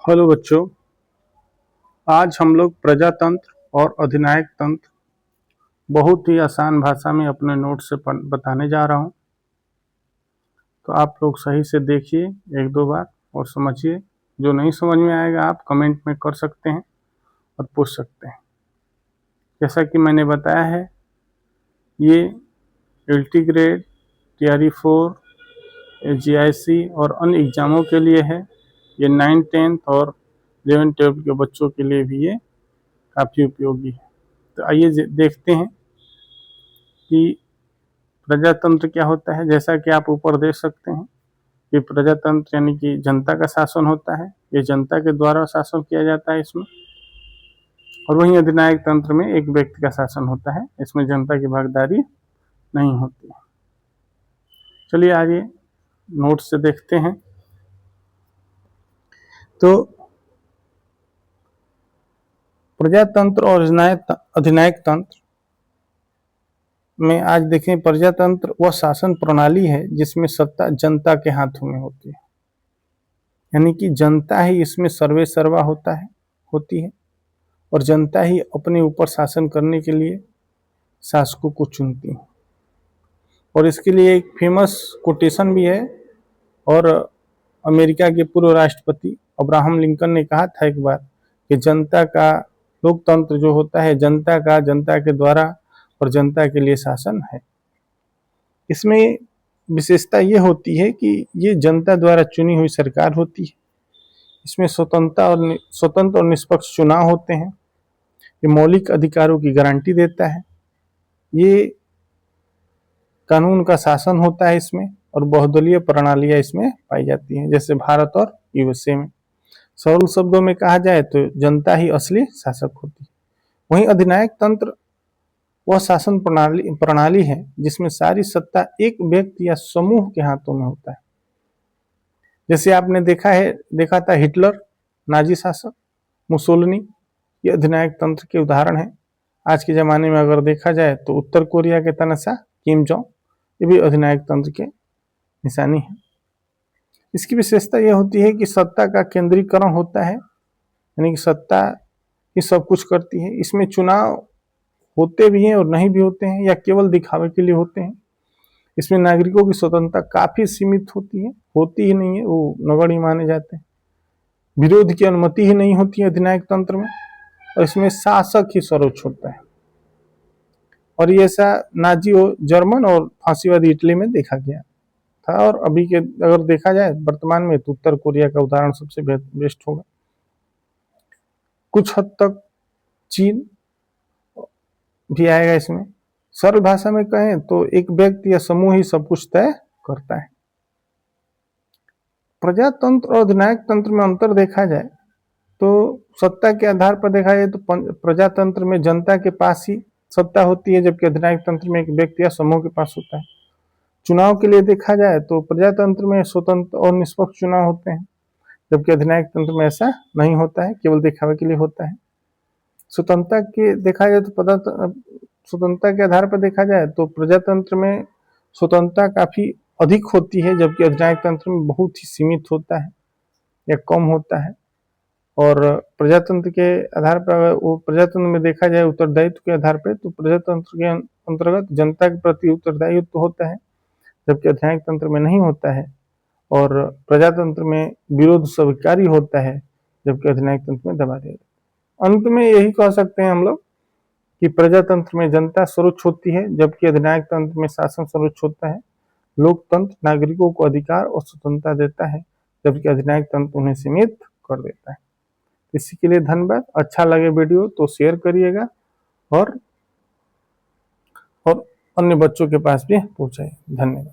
Hello बच्चों, आज हम लोग प्रजातंत्र और अधिनायक तंत्र बहुत ही आसान भाषा में अपने नोट से बताने जा रहा हूं। तो आप लोग सही से देखिए एक दो बार और समझिए। जो नहीं समझ में आएगा आप कमेंट में कर सकते हैं और पूछ सकते हैं। जैसा कि मैंने बताया है, ये एलटी ग्रेड, टीआरई 4, जीआईसी और अन्य एग्जामों के लिए है। ये 9, 10 और 11, 12 के बच्चों के लिए भी ये काफ़ी उपयोगी है। तो आइए देखते हैं कि प्रजातंत्र क्या होता है। जैसा कि आप ऊपर देख सकते हैं कि प्रजातंत्र यानी कि जनता का शासन होता है। ये जनता के द्वारा शासन किया जाता है इसमें। और वहीं अधिनायक तंत्र में एक व्यक्ति का शासन होता है, इसमें जनता की भागीदारी नहीं होती है। चलिए आगे नोट से देखते हैं। तो प्रजातंत्र और अधिनायक तंत्र में आज देखें, प्रजातंत्र वह शासन प्रणाली है जिसमें सत्ता जनता के हाथों में होती है, यानी कि जनता ही इसमें सर्वे सर्वा होती है और जनता ही अपने ऊपर शासन करने के लिए शासकों को चुनती है। और इसके लिए एक फेमस कोटेशन भी है, और अमेरिका के पूर्व राष्ट्रपति अब्राहम लिंकन ने कहा था एक बार कि जनता का लोकतंत्र जो होता है जनता का, जनता के द्वारा और जनता के लिए शासन है। इसमें विशेषता ये होती है कि ये जनता द्वारा चुनी हुई सरकार होती है। इसमें स्वतंत्र और निष्पक्ष चुनाव होते हैं। ये मौलिक अधिकारों की गारंटी देता है। ये कानून का शासन होता है इसमें, और बहुदलीय प्रणालियां इसमें पाई जाती हैं, जैसे भारत और यूएसए में। सरल शब्दों में कहा जाए तो जनता ही असली शासक होती है। वहीं अधिनायक तंत्र वह शासन प्रणाली है जिसमें सारी सत्ता एक व्यक्ति या समूह के हाथों में होता है। जैसे आपने देखा था हिटलर, नाजी शासक, मुसोलिनी, ये अधिनायक तंत्र के उदाहरण है। आज के जमाने में अगर देखा जाए तो उत्तर कोरिया के तानाशाह किम जोंग, ये भी अधिनायक तंत्र के निशानी है। इसकी विशेषता यह होती है कि सत्ता का केंद्रीकरण होता है, यानी कि सत्ता ही सब कुछ करती है। इसमें चुनाव होते भी हैं और नहीं भी होते हैं, या केवल दिखावे के लिए होते हैं। इसमें नागरिकों की स्वतंत्रता काफी सीमित होती ही नहीं है, वो नगण्य माने जाते हैं। विरोध की अनुमति ही नहीं होती है अधिनायक तंत्र में, और इसमें शासक ही सर्वोच्च होता है। और ये ऐसा नाजी जर्मन और फांसीवादी इटली में देखा गया था। और अभी के अगर देखा जाए वर्तमान में तो उत्तर कोरिया का उदाहरण सबसे बेस्ट होगा। कुछ हद तक चीन भी आएगा इसमें। सरल भाषा में कहें तो एक व्यक्ति या समूह ही सब कुछ तय करता है। प्रजातंत्र और अधिनायक तंत्र में अंतर देखा जाए तो सत्ता के आधार पर देखा जाए तो प्रजातंत्र में जनता के पास ही सत्ता होती है, जबकि अधिनायक तंत्र में एक व्यक्ति या समूह के पास होता है। चुनाव के लिए देखा जाए तो प्रजातंत्र में स्वतंत्र और निष्पक्ष चुनाव होते हैं, जबकि अधिनायक तंत्र में ऐसा नहीं होता है, केवल दिखावे के लिए होता है। स्वतंत्रता के देखा जाए तो स्वतंत्रता के आधार पर देखा जाए तो प्रजातंत्र में स्वतंत्रता काफी अधिक होती है, जबकि अधिनायक तंत्र में बहुत ही सीमित होता है या कम होता है। और प्रजातंत्र के आधार पर, वो प्रजातंत्र में देखा जाए उत्तरदायित्व के आधार पर, तो प्रजातंत्र के अंतर्गत जनता के प्रति उत्तरदायित्व होता है, जबकि अधिनायक तंत्र में नहीं होता है। और प्रजातंत्र में विरोध स्वीकार्य होता है, जबकि अधिनायक तंत्र में दबा दिया जाता है। अंत में यही कह सकते हैं हम लोग कि प्रजातंत्र में जनता सर्वोच्च होती है, जबकि अधिनायक तंत्र में शासन सर्वोच्च होता है। लोकतंत्र नागरिकों को अधिकार और स्वतंत्रता देता है, जबकि अधिनायक तंत्र उन्हें सीमित कर देता है। इसी के लिए धन्यवाद। अच्छा लगे वीडियो तो शेयर करिएगा और अन्य बच्चों के पास भी पहुंचाइए। धन्यवाद।